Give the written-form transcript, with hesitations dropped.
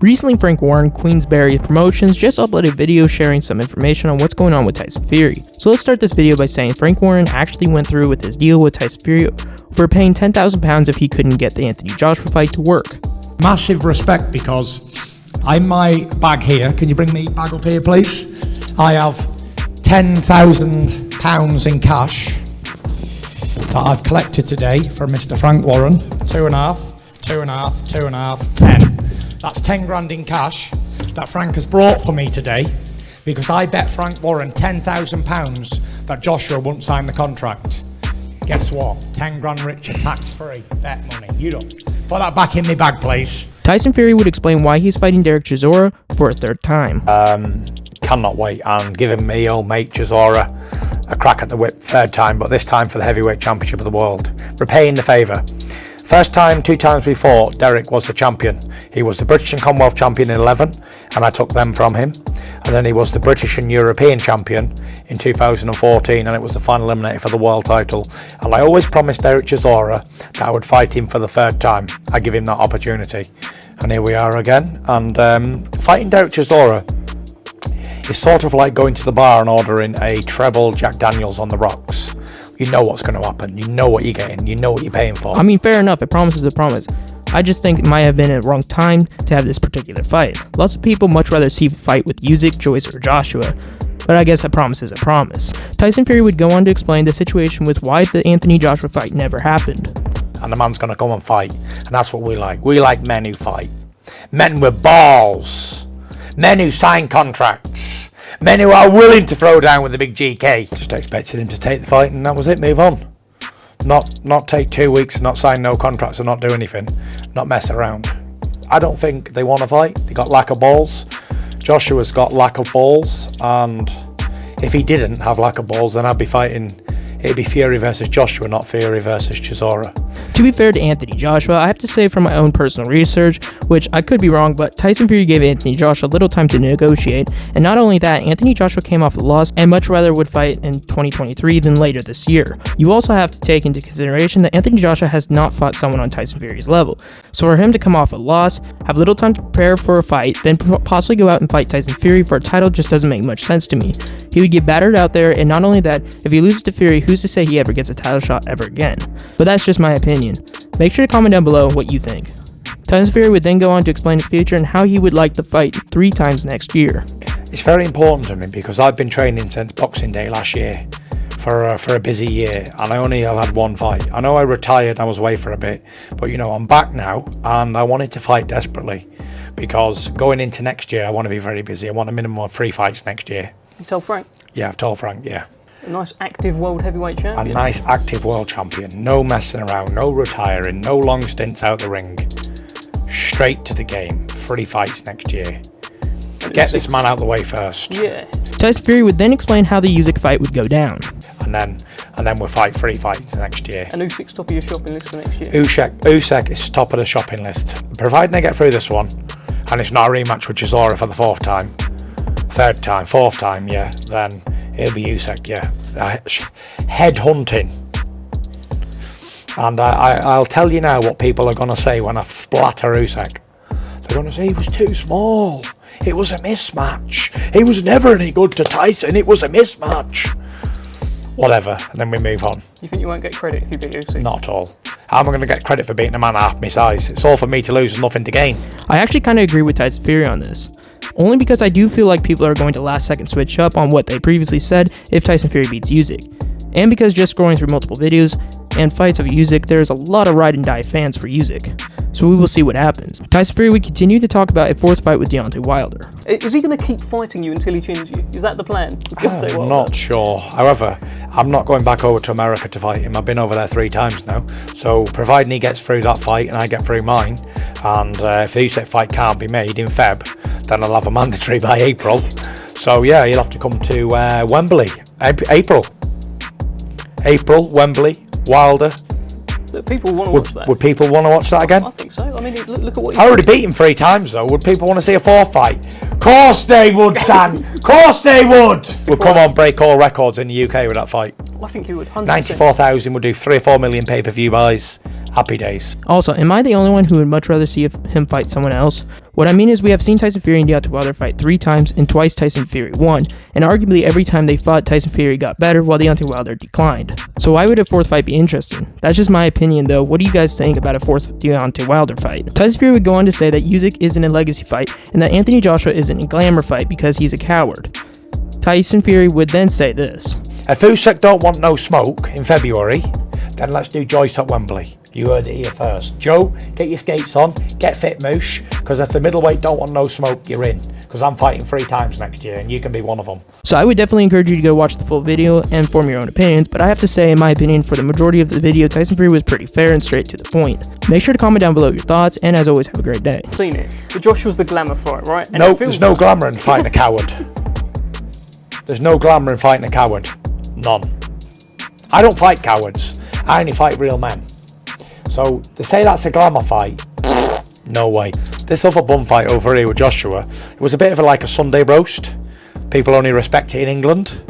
Recently, Frank Warren, Queensberry Promotions, just uploaded a video sharing some information on what's going on with Tyson Fury. So let's start this video by saying Frank Warren actually went through with his deal with Tyson Fury for paying £10,000 if he couldn't get the Anthony Joshua fight to work. Massive respect, because in my bag here, can you bring me bag up here please? I have £10,000 in cash that I've collected today from Mr. Frank Warren. 2.5, 2.5, 2.5, 10. That's 10 grand in cash that Frank has brought for me today, because I bet Frank Warren £10,000 that Joshua won't sign the contract. Guess what? 10 grand richer, tax-free, bet money. You don't. Put that back in my bag, please. Tyson Fury would explain why he's fighting Derek Chsiora for a third time. Cannot wait and giving me old mate Chsiora a crack at the whip third time, but this time for the heavyweight championship of the world. Repaying the favour. First time, 2 times before, Derek was the champion. He was the British and Commonwealth champion in 11, and I took them from him. And then he was the British and European champion in 2014, and it was the final eliminator for the world title. And I always promised Derek Chsiora that I would fight him for the third time. I give him that opportunity. And here we are again. And fighting Derek Chsiora is sort of like going to the bar and ordering a treble Jack Daniels on the rocks. You know what's going to happen. You know what you're getting. You know what you're paying for. I mean, fair enough. A promise is a promise. I just think it might have been a wrong time to have this particular fight. Lots of people much rather see a fight with Usyk, Joyce, or Joshua, but I guess a promise is a promise. Tyson Fury would go on to explain the situation with why the Anthony Joshua fight never happened. And the man's going to come and fight, and that's what we like. We like men who fight. Men with balls. Men who sign contracts. Men who are willing to throw down with the big GK. Just expected him to take the fight, and that was it. Move on. Not take 2 weeks, not sign no contracts, and not do anything. Not mess around. I don't think they want to fight. They got lack of balls. Joshua's got lack of balls, and if he didn't have lack of balls, then I'd be fighting. It'd be Fury versus Joshua, not Fury versus Chsiora. To be fair to Anthony Joshua, I have to say from my own personal research, which I could be wrong, but Tyson Fury gave Anthony Joshua little time to negotiate, and not only that, Anthony Joshua came off a loss and much rather would fight in 2023 than later this year. You also have to take into consideration that Anthony Joshua has not fought someone on Tyson Fury's level, so for him to come off a loss, have little time to prepare for a fight, then possibly go out and fight Tyson Fury for a title just doesn't make much sense to me. He would get battered out there, and not only that, if he loses to Fury, who's to say he ever gets a title shot ever again? But that's just my opinion. Make sure to comment down below what you think. Tyson Fury would then go on to explain his future and how he would like to fight 3 times next year. It's very important to me because I've been training since Boxing Day last year for a busy year, and I only have had 1 fight. I know I retired, I was away for a bit, but you know, I'm back now, and I wanted to fight desperately because going into next year I want to be very busy. I want a minimum of 3 fights next year. You told Frank? Yeah, I've told Frank, yeah. A nice active world heavyweight champion. A nice active world champion. No messing around, no retiring, no long stints out the ring. Straight to the game. 3 fights next year. Get this man out the way first. Yeah. Tyson Fury would then explain how the Usyk fight would go down. And then we'll fight 3 fights next year. And Usyk's top of your shopping list for next year? Usyk is top of the shopping list. Providing they get through this one, and it's not a rematch with Chsiora for the 4th time. 3rd time, 4th time, yeah, then it'll be Usyk, yeah. Head hunting. And I'll tell you now what people are going to say when I splatter Usyk. They're going to say he was too small. It was a mismatch. He was never any good to Tyson. It was a mismatch. Whatever, and then we move on. You think you won't get credit if you beat Usyk? Not at all. How am I going to get credit for beating a man half my size? It's all for me to lose and nothing to gain. I actually kind of agree with Tyson Fury on this. Only because I do feel like people are going to last second switch up on what they previously said if Tyson Fury beats Usyk. And because just scrolling through multiple videos and fights of Usyk, there's a lot of ride and die fans for Usyk. So we will see what happens. Tyson Fury would continue to talk about a 4th fight with Deontay Wilder. Is he going to keep fighting you until he chins you? Is that the plan? I'm not sure. However, I'm not going back over to America to fight him. I've been over there 3 times now. So providing he gets through that fight and I get through mine, and if the Usyk fight can't be made in Feb, then I'll have a mandatory by April. So yeah, he'll have to come to Wembley. April, Wembley, Wilder. People want to watch that. Would people want to watch that again? I think so. I mean, look at what I already beat him 3 times though. Would people want to see a 4th fight? Course they would, Sam. Course they would. We'll come on, break all records in the UK with that fight. I think you would. 100%. 94,000 would do 3 or 4 million pay-per-view buys, Happy days. Also, am I the only one who would much rather see him fight someone else? What I mean is we have seen Tyson Fury and Deontay Wilder fight 3 times, and twice Tyson Fury won, and arguably every time they fought, Tyson Fury got better while Deontay Wilder declined. So why would a 4th fight be interesting? That's just my opinion though. What do you guys think about a 4th Deontay Wilder fight? Tyson Fury would go on to say that Usyk isn't a legacy fight, and that Anthony Joshua isn't a glamour fight because he's a coward. Tyson Fury would then say this: If Usyk don't want no smoke in February, then let's do Joyce at Wembley. You heard it here first. Joe, get your skates on, get fit, moosh, because if the middleweight don't want no smoke, you're in. Because I'm fighting 3 times next year, and you can be one of them. So I would definitely encourage you to go watch the full video and form your own opinions, but I have to say, in my opinion, for the majority of the video, Tyson Fury was pretty fair and straight to the point. Make sure to comment down below your thoughts, and as always, have a great day. Seen it. The Joshua's the glamour fight, right? And No, it feels there's no glamour in fighting a coward. There's no glamour in fighting a coward. None. I don't fight cowards. I only fight real men. So to say that's a glamour fight, no way. This other bum fight over here with Joshua, it was a bit of like a Sunday roast. People only respect it in England.